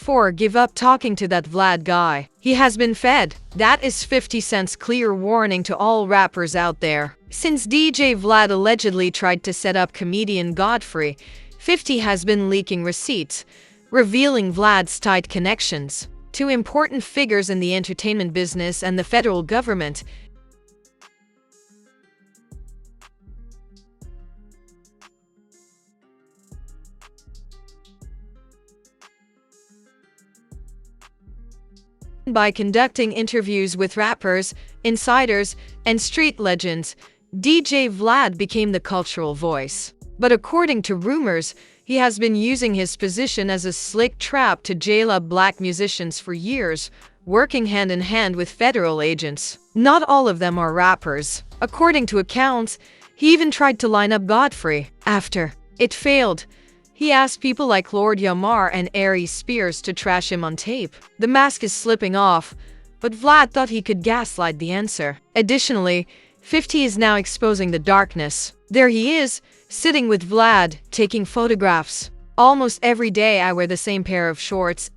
4. Give up talking to that Vlad guy. He has been fed. That is 50 Cent's clear warning to all rappers out there. Since DJ Vlad allegedly tried to set up comedian Godfrey, 50 has been leaking receipts, revealing Vlad's tight connections to important figures in the entertainment business and the federal government. By conducting interviews with rappers, insiders, and street legends, DJ Vlad became the cultural voice. But according to rumors, he has been using his position as a slick trap to jail up black musicians for years, working hand in hand with federal agents. Not all of them are rappers. According to accounts, he even tried to line up Godfrey. After it failed, he asked people like Lord Yamar and Ari Spears to trash him on tape. The mask is slipping off, but Vlad thought he could gaslight the answer. Additionally, 50 is now exposing the darkness. There he is, sitting with Vlad, taking photographs. Almost every day I wear the same pair of shorts.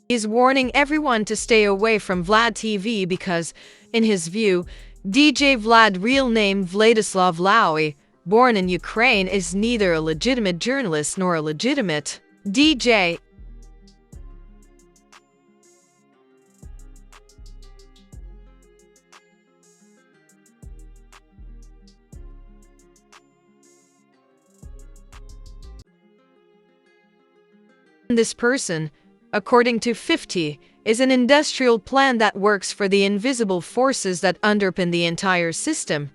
He's warning everyone to stay away from Vlad TV because, in his view, DJ Vlad, real name Vladislav Lowy, born in Ukraine, is neither a legitimate journalist nor a legitimate DJ. This person, according to 50, is an industrial plan that works for the invisible forces that underpin the entire system,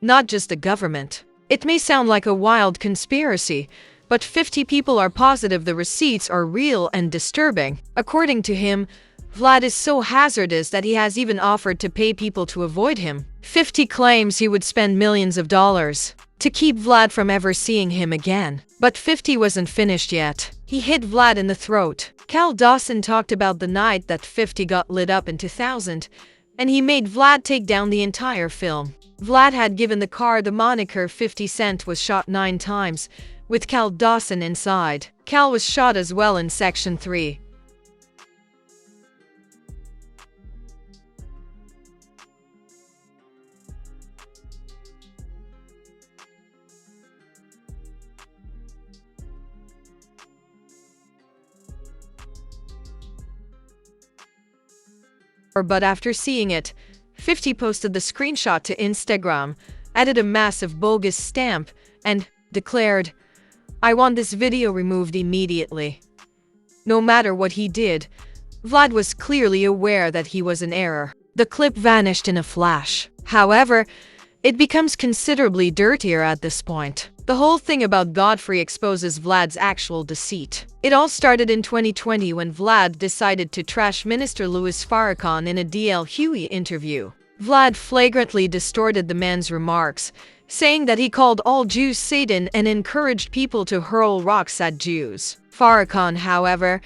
not just the government. It may sound like a wild conspiracy, but 50 people are positive the receipts are real and disturbing. According to him, Vlad is so hazardous that he has even offered to pay people to avoid him. 50 claims he would spend millions of dollars to keep Vlad from ever seeing him again. But 50 wasn't finished yet. He hit Vlad in the throat. Cal Dawson talked about the night that 50 got lit up in 2000, and he made Vlad take down the entire film. Vlad had given the car the moniker 50 Cent was shot 9 times, with Cal Dawson inside. Cal was shot as well in Section 3. But after seeing it, 50 posted the screenshot to Instagram, added a massive bogus stamp, and declared, "I want this video removed immediately." No matter what he did, Vlad was clearly aware that he was in error. The clip vanished in a flash. However, it becomes considerably dirtier at this point. The whole thing about Godfrey exposes Vlad's actual deceit. It all started in 2020 when Vlad decided to trash Minister Louis Farrakhan in a DL Huey interview. Vlad flagrantly distorted the man's remarks, saying that he called all Jews Satan and encouraged people to hurl rocks at Jews. Farrakhan, however,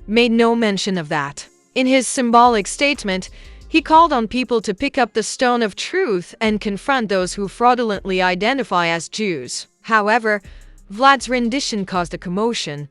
made no mention of that. In his symbolic statement, he called on people to pick up the stone of truth and confront those who fraudulently identify as Jews. However, Vlad's rendition caused a commotion.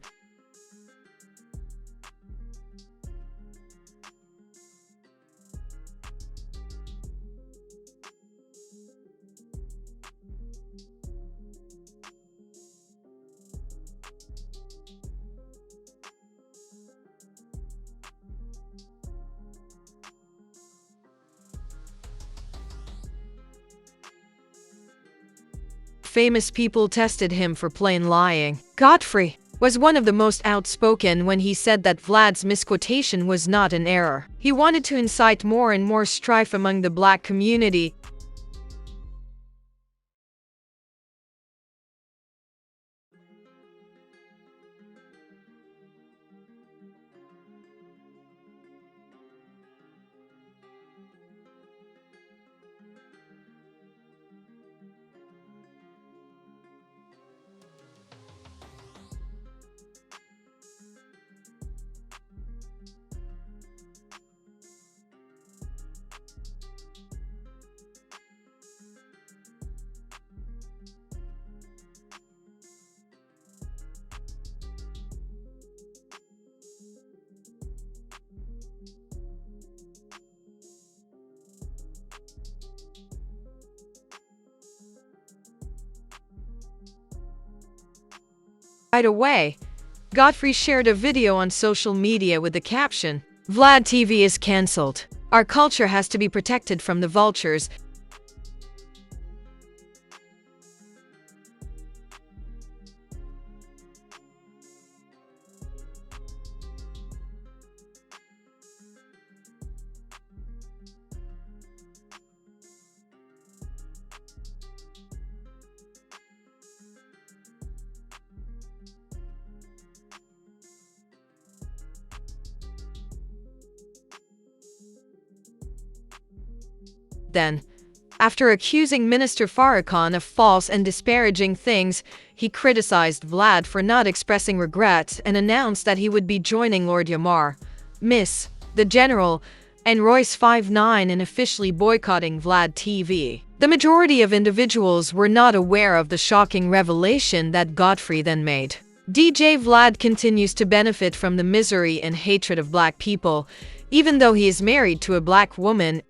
Famous people tested him for plain lying. Godfrey was one of the most outspoken when he said that Vlad's misquotation was not an error. He wanted to incite more and more strife among the black community. Right away, Godfrey shared a video on social media with the caption, "Vlad TV is cancelled. Our culture has to be protected from the vultures." Then, after accusing Minister Farrakhan of false and disparaging things, he criticized Vlad for not expressing regret and announced that he would be joining Lord Yamar, Miss, the General, and Royce 59 in officially boycotting Vlad TV. The majority of individuals were not aware of the shocking revelation that Godfrey then made. DJ Vlad continues to benefit from the misery and hatred of black people, even though he is married to a black woman.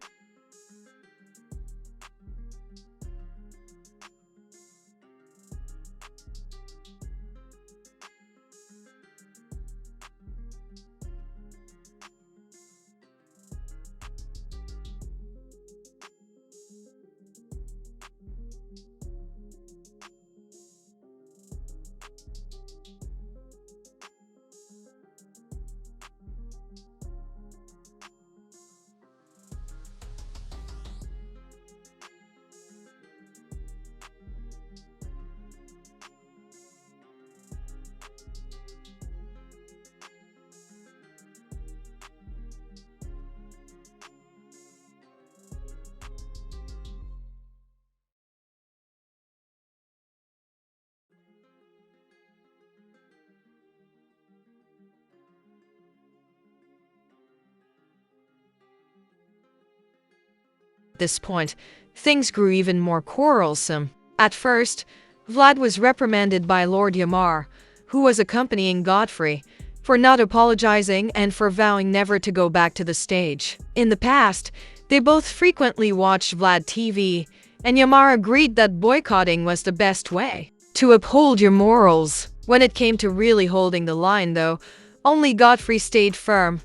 At this point, things grew even more quarrelsome. At first, Vlad was reprimanded by Lord Yamar, who was accompanying Godfrey, for not apologizing and for vowing never to go back to the stage. In the past, they both frequently watched Vlad TV, and Yamar agreed that boycotting was the best way to uphold your morals. When it came to really holding the line, though, only Godfrey stayed firm.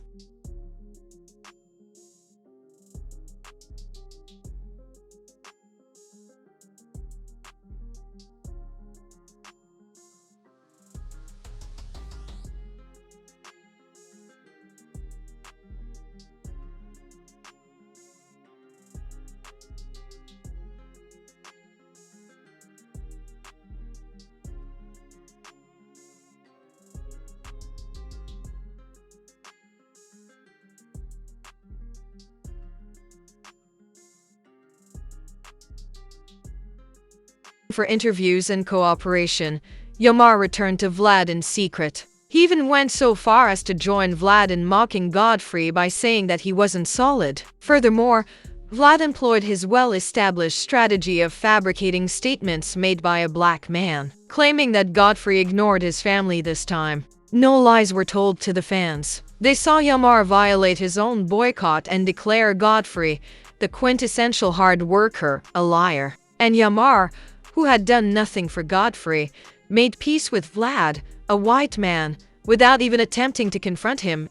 For interviews and cooperation, Yamar returned to Vlad in secret. He even went so far as to join Vlad in mocking Godfrey by saying that he wasn't solid. Furthermore, Vlad employed his well-established strategy of fabricating statements made by a black man, claiming that Godfrey ignored his family this time. No lies were told to the fans. They saw Yamar violate his own boycott and declare Godfrey, the quintessential hard worker, a liar. And Yamar, who had done nothing for Godfrey, made peace with Vlad, a white man, without even attempting to confront him.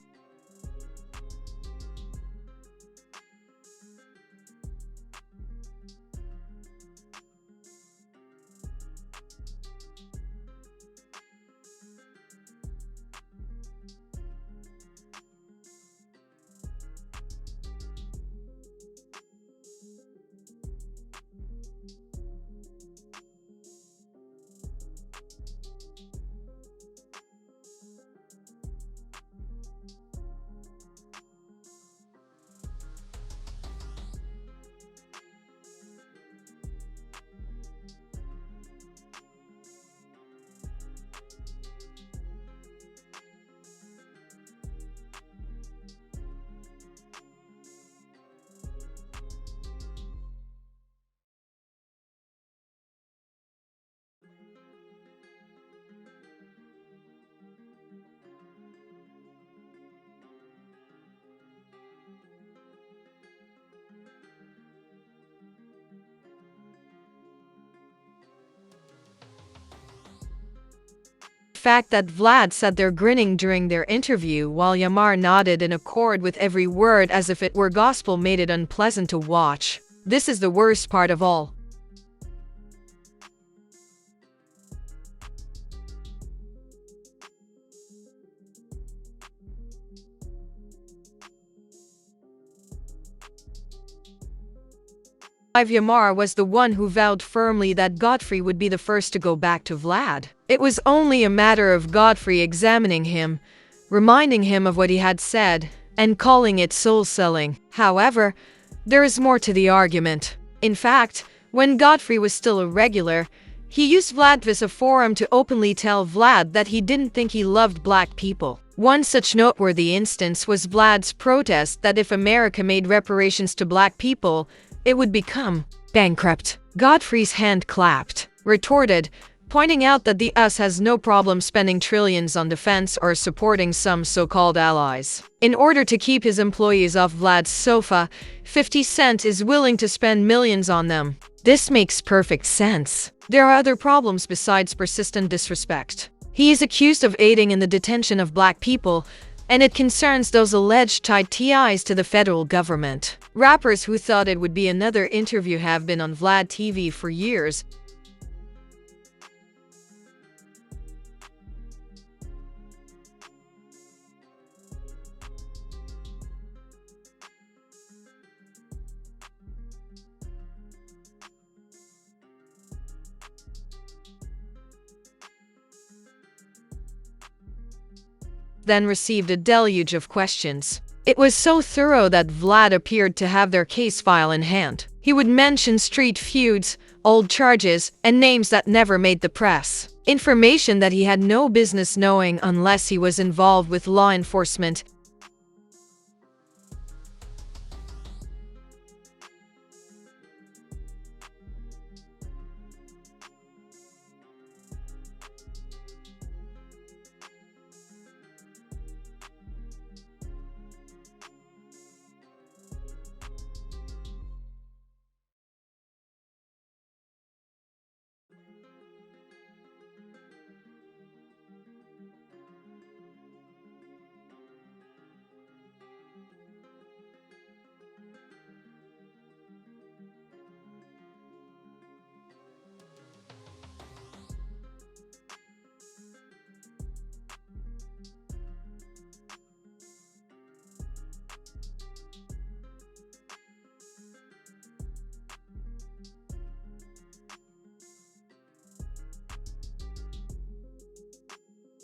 fact that Vlad sat there grinning during their interview while Yamar nodded in accord with every word as if it were gospel made it unpleasant to watch. This is the worst part of all. Yamar was the one who vowed firmly that Godfrey would be the first to go back to Vlad. It was only a matter of Godfrey examining him, reminding him of what he had said, and calling it soul-selling. However, there is more to the argument. In fact, when Godfrey was still a regular, he used Vlad as a forum to openly tell Vlad that he didn't think he loved black people. One such noteworthy instance was Vlad's protest that if America made reparations to black people, it would become bankrupt. Godfrey's hand clapped, retorted, pointing out that the US has no problem spending trillions on defense or supporting some so-called allies. In order to keep his employees off Vlad's sofa, 50 Cent is willing to spend millions on them. This makes perfect sense. There are other problems besides persistent disrespect. He is accused of aiding in the detention of black people, and it concerns those alleged tied ties to the federal government. Rappers who thought it would be another interview have been on Vlad TV for years. Then received a deluge of questions. It was so thorough that Vlad appeared to have their case file in hand. He would mention street feuds, old charges, and names that never made the press. Information that he had no business knowing unless he was involved with law enforcement.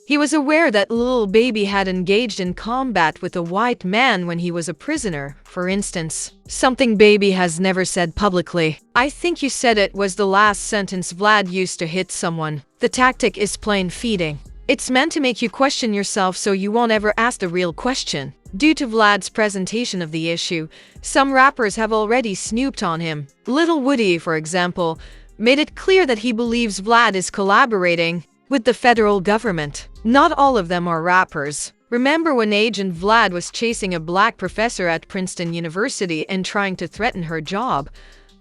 He was aware that Lil Baby had engaged in combat with a white man when he was a prisoner, for instance. Something Baby has never said publicly. "I think you said it," was the last sentence Vlad used to hit someone. The tactic is plain feeding. It's meant to make you question yourself so you won't ever ask the real question. Due to Vlad's presentation of the issue, some rappers have already snooped on him. Lil Woody, for example, made it clear that he believes Vlad is collaborating with the federal government. Not all of them are rappers. Remember when Agent Vlad was chasing a black professor at Princeton University and trying to threaten her job?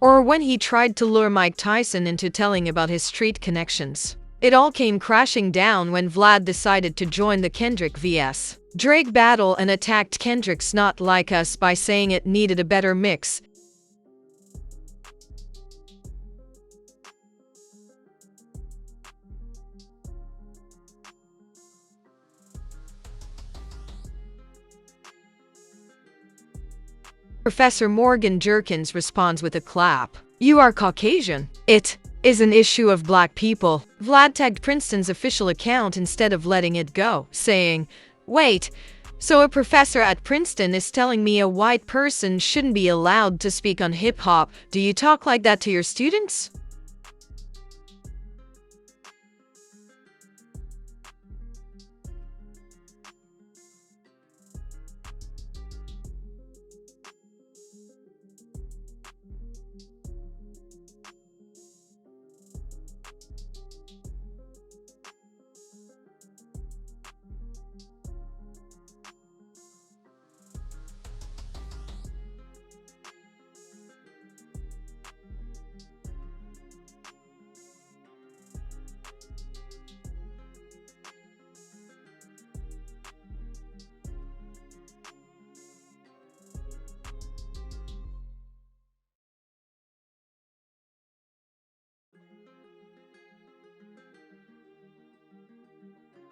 Or when he tried to lure Mike Tyson into telling about his street connections? It all came crashing down when Vlad decided to join the Kendrick vs. Drake battle and attacked Kendrick's Not Like Us by saying it needed a better mix. Professor Morgan Jerkins responds with a clap. "You are Caucasian. It is an issue of black people." Vlad tagged Princeton's official account instead of letting it go, saying, "Wait, so a professor at Princeton is telling me a white person shouldn't be allowed to speak on hip-hop? Do you talk like that to your students?"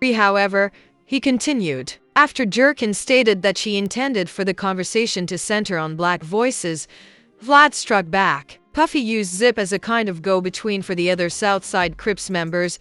happy, however, he continued. After Jerkin stated that she intended for the conversation to center on black voices, Vlad struck back. Puffy used Zip as a kind of go-between for the other Southside Crips members.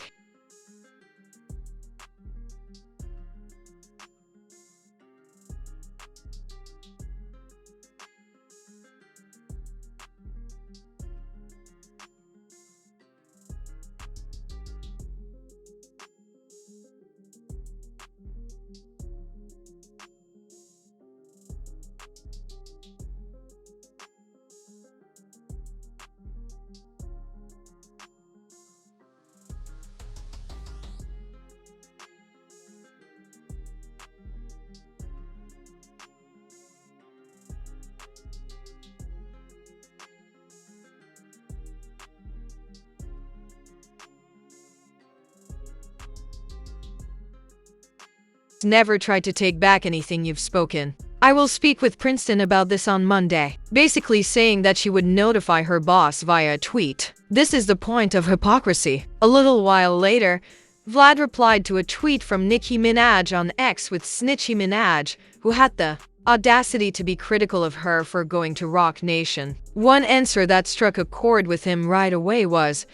Never tried to take back anything you've spoken. I will speak with Princeton about this on Monday, basically saying that she would notify her boss via a tweet. This is the point of hypocrisy. A little while later, Vlad replied to a tweet from Nicki Minaj on X with Snitchy Minaj, who had the audacity to be critical of her for going to Rock Nation. One answer that struck a chord with him right away was,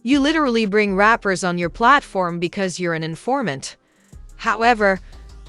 "You literally bring rappers on your platform because you're an informant." However,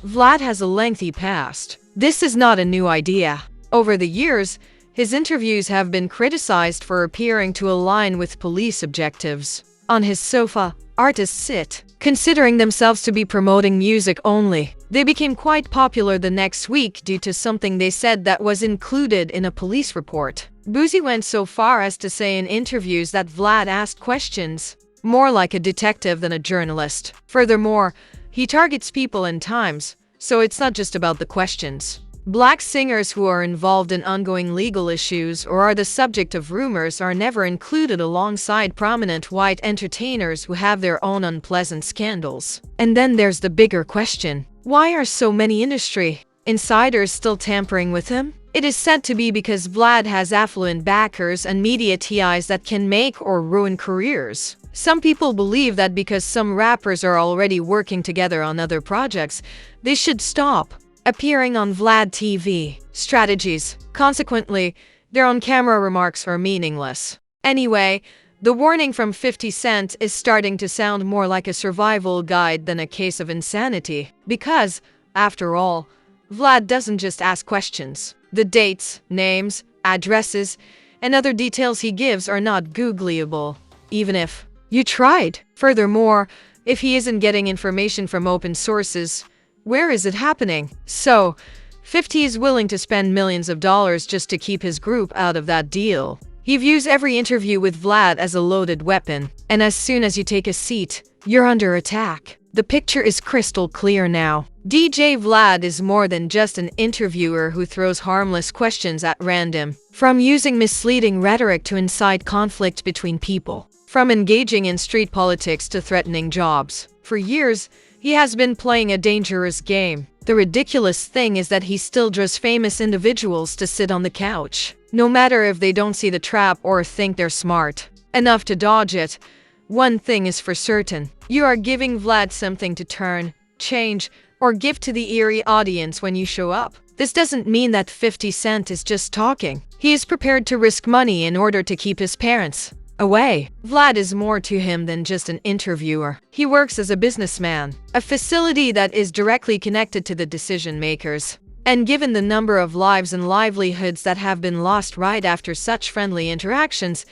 Vlad has a lengthy past. This is not a new idea. Over the years, his interviews have been criticized for appearing to align with police objectives. On his sofa, artists sit, considering themselves to be promoting music only. They became quite popular the next week due to something they said that was included in a police report. Boozy went so far as to say in interviews that Vlad asked questions, more like a detective than a journalist. Furthermore, he targets people and times, so it's not just about the questions. Black singers who are involved in ongoing legal issues or are the subject of rumors are never included alongside prominent white entertainers who have their own unpleasant scandals. And then there's the bigger question. Why are so many industry insiders still tampering with him? It is said to be because Vlad has affluent backers and media TIs that can make or ruin careers. Some people believe that because some rappers are already working together on other projects, they should stop appearing on Vlad TV strategies. Consequently, their on-camera remarks are meaningless. Anyway, the warning from 50 Cent is starting to sound more like a survival guide than a case of insanity. Because, after all, Vlad doesn't just ask questions. The dates, names, addresses, and other details he gives are not Googleable, even if you tried. Furthermore, if he isn't getting information from open sources, where is it happening? So, 50 is willing to spend millions of dollars just to keep his group out of that deal. He views every interview with Vlad as a loaded weapon, and as soon as you take a seat, you're under attack. The picture is crystal clear now. DJ Vlad is more than just an interviewer who throws harmless questions at random, from using misleading rhetoric to incite conflict between people. From engaging in street politics to threatening jobs. For years, he has been playing a dangerous game. The ridiculous thing is that he still draws famous individuals to sit on the couch, no matter if they don't see the trap or think they're smart enough to dodge it. One thing is for certain. You are giving Vlad something to turn, change, or give to the eerie audience when you show up. This doesn't mean that 50 Cent is just talking. He is prepared to risk money in order to keep his parents away. Vlad is more to him than just an interviewer. He works as a businessman, a facility that is directly connected to the decision makers. And given the number of lives and livelihoods that have been lost right after such friendly interactions,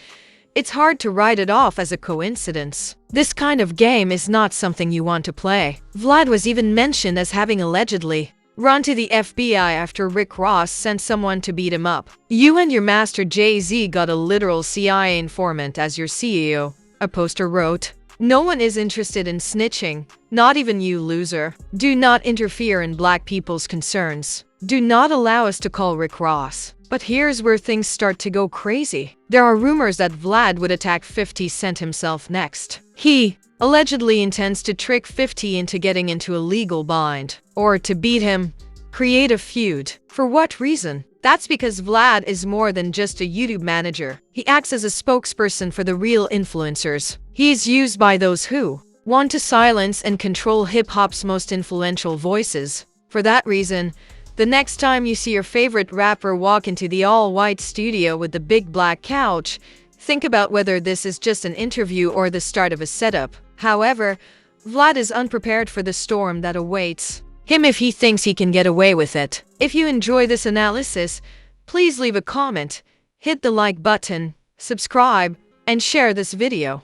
it's hard to write it off as a coincidence. This kind of game is not something you want to play. Vlad was even mentioned as having allegedly run to the FBI after Rick Ross sent someone to beat him up. You and your master Jay-Z got a literal CIA informant as your CEO, a poster wrote. No one is interested in snitching, not even you, loser. Do not interfere in black people's concerns. Do not allow us to call Rick Ross. But here's where things start to go crazy. There are rumors that Vlad would attack 50 Cent himself next. He allegedly intends to trick 50 into getting into a legal bind, or to beat him, create a feud. For what reason? That's because Vlad is more than just a YouTube manager. He acts as a spokesperson for the real influencers. He is used by those who want to silence and control hip-hop's most influential voices. For that reason, the next time you see your favorite rapper walk into the all-white studio with the big black couch, think about whether this is just an interview or the start of a setup. However, Vlad is unprepared for the storm that awaits him if he thinks he can get away with it. If you enjoy this analysis, please leave a comment, hit the like button, subscribe, and share this video.